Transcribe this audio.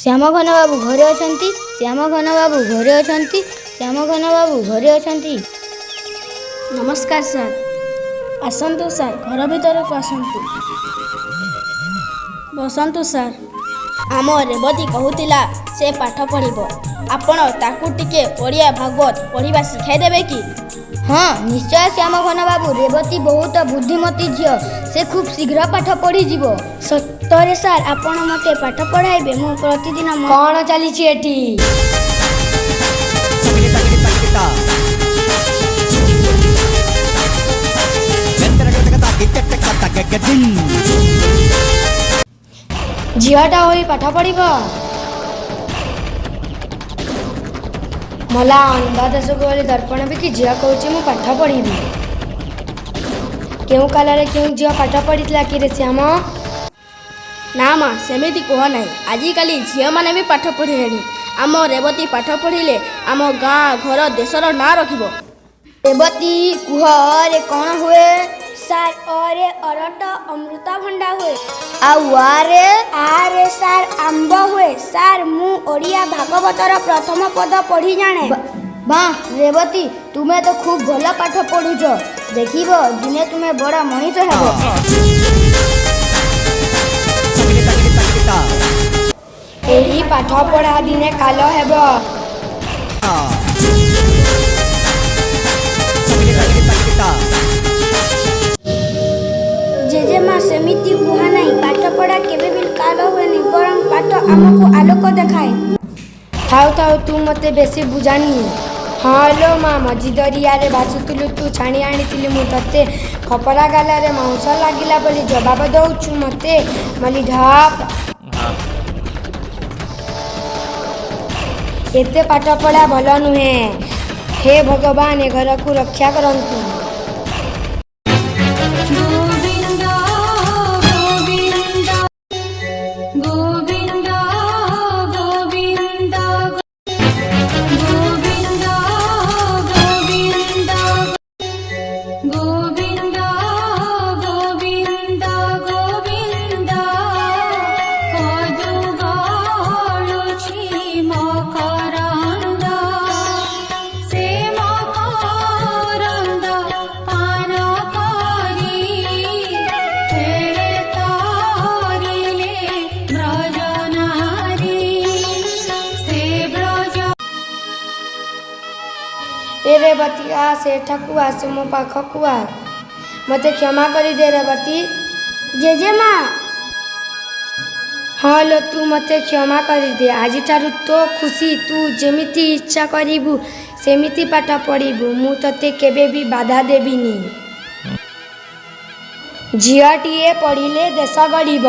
श्यामघन बाबू घरे अछंती? श्यामघन बाबू घरे अछंती? श्यामघन बाबू घरे अछंती? नमस्कार सर। आसंतु सर, घर भीतर को आसंतु। बसंतु सर। आम रेवती कहूतिला से पाठ पढ़िब, आपण ताकू टिके ओडिया भागवत पढ़िबा शिखाई देबे कि? हाँ निश्चय श्यामघन बाबू, रेवती बहुत बुद्धिमती झील, से खूब शीघ्र पाठ पढ़ी जीव। सतरे सर, आपण मते पाठ पढ़ाइबे? मु प्रतिदिन कौन चली एठी? झीलटा होई पाठ पढ़िब? मला अंधा देश को दर्पण भी कि झील कहूँ मु पाठ पढ़ी। केउ काल केउ झील पाठ पढ़ी कि रे श्याम? ना माँ सेमिति कह ना, आजिकाली झील मैंने भी पाठ पढ़िले। आम रेवती पाठ पढ़िले आम गाँ घर देशर ना रखिब। रेवती कुह रे कौन हुए? सार अरे अरट अमृता भंडा हुए। आरे सार आंब हुए। सार मु ओडिया भागवतर प्रथम पद पढ़ी जाने। रेवती, तुम्हें तो खूब भल पाठ पढ़ुच, देखिब दिने तुम्हें बड़ा मनीष हेब। एही पाठ पढ़ा दिने काल हेब। जेजेमा सेमिति कुहा नहीं, पाठ पढ़ा केबे भी काल हुएनी, बरं पाठ आमको आलोक देखाए। थाउ तू मते बेसी बुझानी। हाँ लो माँ, मझी दरिया भासुलु तू छाणी आनी मु तते खपरा गाल मांस लगिला बोली जवाब दौचु मते मली ढाप। एते पाठ पढ़ा भल नुहे। हे भगवान ए घर को रक्षा करंतु। रेवती आ सेठकू आस मो पाखकू आ, मते क्षमा करी दे रेवती। जेजेमा। हाँ लो तू मते क्षमा करी दे। आज ठारू तो खुशी, तू जेमिति इच्छा करिबू सेमिति पाठ पढ़िबू, मु तते केबे भी बाधा देबिनी। झीलटीए पढ़िले देश गढ़िब।